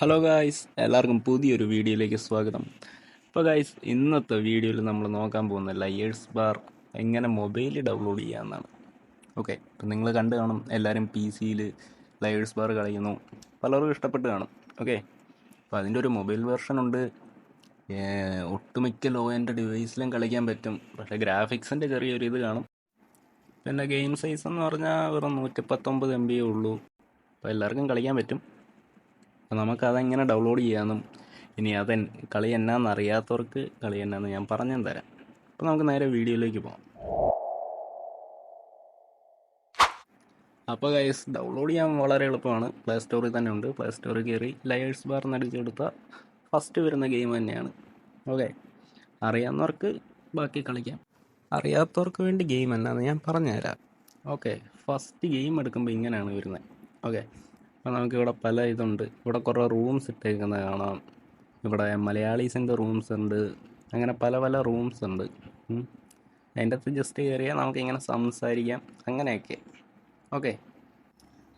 Hello guys, എല്ലാവർക്കും പുതിയൊരു വീഡിയോയിലേക്ക് സ്വാഗതം. ഇപ്പോൾ ഗായ്സ്, ഇന്നത്തെ വീഡിയോയിൽ നമ്മൾ നോക്കാൻ പോകുന്ന ലയേഴ്സ് ബാർ എങ്ങനെ മൊബൈലിൽ ഡൗൺലോഡ് ചെയ്യാമെന്നാണ്. ഓക്കെ, ഇപ്പം നിങ്ങൾ കണ്ടു കാണും, എല്ലാവരും പി സിയിൽ ലയേഴ്സ് ബാർ കളിക്കുന്നു, പലർക്കും ഇഷ്ടപ്പെട്ട് കാണും. ഓക്കെ, അപ്പോൾ അതിൻ്റെ ഒരു മൊബൈൽ വെർഷൻ ഉണ്ട്. ഒട്ടുമിക്ക ലോ എൻഡ് ഡിവൈസിലും കളിക്കാൻ പറ്റും, പക്ഷേ ഗ്രാഫിക്സിൻ്റെ ചെറിയൊരു ഇത് കാണും. പിന്നെ ഗെയിം സൈസ് എന്ന് പറഞ്ഞാൽ വെറും 119 MB ഉള്ളൂ. അപ്പോൾ എല്ലാവർക്കും കളിക്കാൻ പറ്റും. അപ്പോൾ നമുക്കതെങ്ങനെ ഡൗൺലോഡ് ചെയ്യാമെന്നും ഇനി കളി എന്നാന്ന് അറിയാത്തവർക്ക് കളി എന്നാന്ന് ഞാൻ പറഞ്ഞു തരാം. അപ്പോൾ നമുക്ക് നേരെ വീഡിയോയിലേക്ക് പോകാം. അപ്പോൾ ഗൈസ്, ഡൗൺലോഡ് ചെയ്യാൻ വളരെ എളുപ്പമാണ്. പ്ലേ സ്റ്റോറിൽ തന്നെ ഉണ്ട്. പ്ലേ സ്റ്റോറിൽ കയറി ലയേഴ്സ് ബാർ എന്നടിച്ചെടുത്ത ഫസ്റ്റ് വരുന്ന ഗെയിം തന്നെയാണ്. ഓക്കെ, അറിയാവുന്നവർക്ക് ബാക്കി കളിക്കാം. അറിയാത്തവർക്ക് വേണ്ടി ഗെയിം എന്നാന്ന് ഞാൻ പറഞ്ഞുതരാം. ഓക്കെ, ഫസ്റ്റ് ഗെയിം എടുക്കുമ്പോൾ ഇങ്ങനെയാണ് വരുന്നത്. ഓക്കെ, അപ്പോൾ നമുക്കിവിടെ പല ഇതുണ്ട്. ഇവിടെ കുറേ റൂംസ് ഇട്ടേക്കുന്നത് കാണാം. ഇവിടെ മലയാളീസിൻ്റെ റൂംസ് ഉണ്ട്. അങ്ങനെ പല പല റൂംസ് ഉണ്ട്. അതിൻ്റെ അകത്ത് ജസ്റ്റ് കയറിയാൽ നമുക്കിങ്ങനെ സംസാരിക്കാം, അങ്ങനെയൊക്കെ. ഓക്കെ,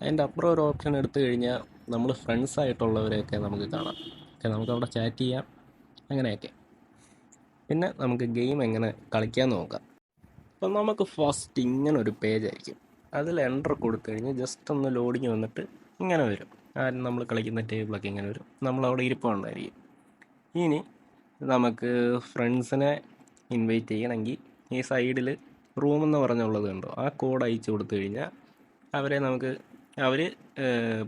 അതിൻ്റെ അപ്പുറം ഒരു ഓപ്ഷൻ എടുത്തു കഴിഞ്ഞാൽ നമ്മൾ ഫ്രണ്ട്സായിട്ടുള്ളവരെയൊക്കെ നമുക്ക് കാണാം. ഓക്കെ, നമുക്കവിടെ ചാറ്റ് ചെയ്യാം, അങ്ങനെയൊക്കെ. പിന്നെ നമുക്ക് ഗെയിം എങ്ങനെ കളിക്കാൻ നോക്കാം. അപ്പം നമുക്ക് ഫസ്റ്റ് ഇങ്ങനെ ഒരു പേജ് ആയിരിക്കും. അതിൽ എൻ്റർ കൊടുത്തു കഴിഞ്ഞാൽ ജസ്റ്റ് ഒന്ന് ലോഡിങ് വന്നിട്ട് ഇങ്ങനെ വരും. നമ്മൾ കളിക്കുന്ന ടേബിളൊക്കെ ഇങ്ങനെ വരും. നമ്മളവിടെ ഇരിപ്പുണ്ടായിരിക്കും. ഇനി നമുക്ക് ഫ്രണ്ട്സിനെ ഇൻവൈറ്റ് ചെയ്യണമെങ്കിൽ ഈ സൈഡിൽ റൂം എന്ന് പറഞ്ഞുള്ളത് കണ്ടോ, ആ കോഡ് അയച്ചു കൊടുത്തു കഴിഞ്ഞാൽ അവർ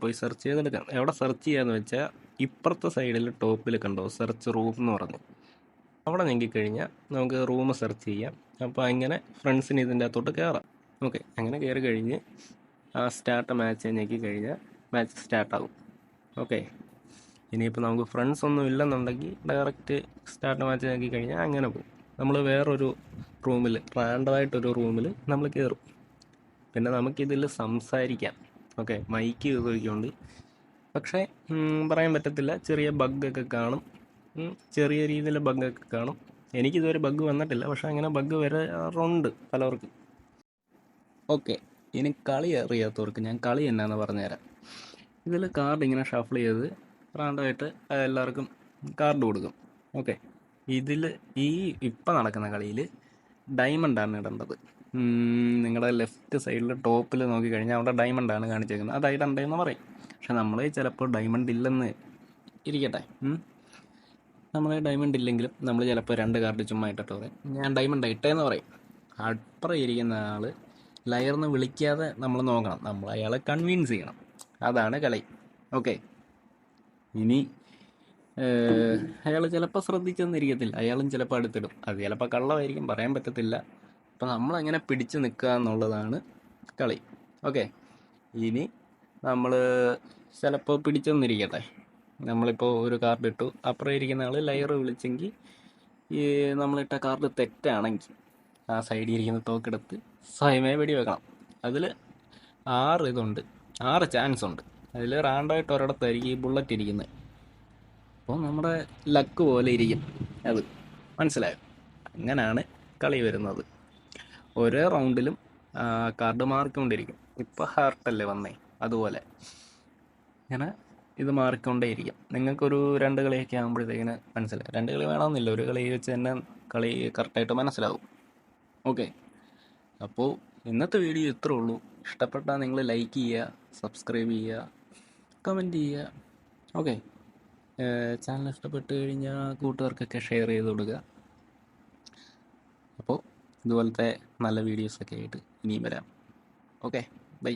പോയി സെർച്ച് ചെയ്തെടുക്കാം. എവിടെ സെർച്ച് ചെയ്യാന്ന് വെച്ചാൽ ഇപ്പുറത്തെ സൈഡിൽ ടോപ്പിൽ കണ്ടോ സെർച്ച് റൂം എന്ന് പറഞ്ഞു, അവിടെ ഞെക്കിക്കഴിഞ്ഞാൽ നമുക്ക് റൂം സെർച്ച് ചെയ്യാം. അപ്പോൾ അങ്ങനെ ഫ്രണ്ട്സിന് ഇതിൻ്റെ അകത്തോട്ട് കയറാം. ഓക്കെ, അങ്ങനെ കയറി കഴിഞ്ഞ് ആ സ്റ്റാർട്ട് മാച്ച് ഞെക്കി കഴിഞ്ഞാൽ മാച്ച് സ്റ്റാർട്ടാകും. ഓക്കെ, ഇനിയിപ്പോൾ നമുക്ക് ഫ്രണ്ട്സ് ഒന്നും ഇല്ലെന്നുണ്ടെങ്കിൽ ഡയറക്റ്റ് സ്റ്റാർട്ട് മാച്ച് ഞെക്കി കഴിഞ്ഞാൽ അങ്ങനെ പോകും. നമ്മൾ വേറൊരു റൂമിൽ, റാൻഡമായിട്ടൊരു റൂമിൽ നമ്മൾ കയറും. പിന്നെ നമുക്കിതിൽ സംസാരിക്കാം. ഓക്കെ, മൈക്ക് ഉപയോഗിക്കുന്നുണ്ട്, പക്ഷേ പറയാൻ പറ്റത്തില്ല, ചെറിയ ബഗ്ഗൊക്കെ കാണും. ചെറിയ രീതിയിൽ ബഗ്ഗൊക്കെ കാണും. എനിക്കിതുവരെ ബഗ് വന്നിട്ടില്ല, പക്ഷേ അങ്ങനെ ബഗ് വരാറുണ്ട് പലവർക്കും. ഓക്കെ, ഇനി കളി അറിയാത്തവർക്ക് ഞാൻ കളി എന്നാന്ന് പറഞ്ഞുതരാം. ഇതിൽ കാർഡ് ഇങ്ങനെ ഷഫിൾ ചെയ്ത് റാൻഡമായിട്ട് എല്ലാവർക്കും കാർഡ് കൊടുക്കും. ഓക്കെ, ഇതിൽ ഇപ്പം നടക്കുന്ന കളിയിൽ ഡയമണ്ടാണ് ഇടേണ്ടത്. നിങ്ങളുടെ ലെഫ്റ്റ് സൈഡിൽ ടോപ്പിൽ നോക്കിക്കഴിഞ്ഞാൽ അവിടെ ഡയമണ്ടാണ് കാണിച്ചേക്കുന്നത്. അത് ഇടണ്ടെന്ന് പറയും. പക്ഷെ നമ്മൾ ചിലപ്പോൾ ഡയമണ്ട് ഇല്ലെന്ന് ഇരിക്കട്ടെ, നമ്മൾ ഡയമണ്ട് ഇല്ലെങ്കിലും നമ്മൾ ചിലപ്പോൾ 2 കാർഡ് ചുമ്മാ ഇട്ടിട്ട് പറയും ഞാൻ ഡയമണ്ട് ഇട്ടേന്ന് പറയും. അപ്പുറം ഇരിക്കുന്ന ആൾ ലയർന്ന് വിളിക്കാതെ നമ്മൾ നോക്കണം, നമ്മൾ അയാളെ കൺവിൻസ് ചെയ്യണം. അതാണ് കളി. ഓക്കെ, ഇനി അയാൾ ചിലപ്പോൾ ശ്രദ്ധിച്ചെന്നിരിക്കത്തില്ല, അയാളും ചിലപ്പോൾ അടുത്തിടും. അത് ചിലപ്പോൾ കള്ളമായിരിക്കും, പറയാൻ പറ്റത്തില്ല. അപ്പോൾ നമ്മളെങ്ങനെ പിടിച്ച് നിൽക്കുക എന്നുള്ളതാണ് കളി. ഓക്കെ, ഇനി നമ്മൾ ചിലപ്പോൾ പിടിച്ചെന്നിരിക്കട്ടെ, നമ്മളിപ്പോൾ ഒരു കാർഡ് ഇട്ടു, അപ്പുറം ഇരിക്കുന്ന ആൾ ലയർ വിളിച്ചെങ്കിൽ നമ്മളിട്ട കാർഡ് തെറ്റാണെങ്കിൽ ആ സൈഡിൽ ഇരിക്കുന്ന തോക്കെടുത്ത് സ്വയമേ വെടി വെക്കണം. അതിൽ 6 ചാൻസ് ഉണ്ട്. അതിൽ റാൻഡമായിട്ട് ഒരിടത്തായിരിക്കും ഈ ബുള്ളറ്റ് ഇരിക്കുന്നത്. അപ്പോൾ നമ്മുടെ ലക്ക് പോലെ ഇരിക്കും അത്, മനസ്സിലായോ? അങ്ങനെയാണ് കളി വരുന്നത്. ഓരോ റൗണ്ടിലും കാർഡ് മാറിക്കൊണ്ടിരിക്കും. ഇപ്പോൾ ഹാർട്ടല്ലേ വന്നേ, അതുപോലെ ഇങ്ങനെ ഇത് മാറിക്കൊണ്ടേയിരിക്കും. നിങ്ങൾക്കൊരു 2 കളിയൊക്കെ ആകുമ്പോഴത്തേക്കിന് മനസ്സിലാവും. 2 കളി വേണമെന്നില്ല, ഒരു കളി വെച്ച് തന്നെ കളി കറക്റ്റായിട്ട് മനസ്സിലാവും. ഓക്കെ, അപ്പോൾ ഇന്നത്തെ വീഡിയോ ഇത്രേ ഉള്ളൂ. ഇഷ്ടപ്പെട്ടാൽ നിങ്ങൾ ലൈക്ക് ചെയ്യുക, സബ്സ്ക്രൈബ് ചെയ്യുക, കമൻറ്റ് ചെയ്യുക. ഓക്കെ, ചാനൽ ഇഷ്ടപ്പെട്ട് കഴിഞ്ഞാൽ കൂട്ടുകാർക്കൊക്കെ ഷെയർ ചെയ്ത് കൊടുക്കുക. അപ്പോൾ ഇതുപോലത്തെ നല്ല വീഡിയോസൊക്കെ ആയിട്ട് ഇനിയും വരാം. Okay, by.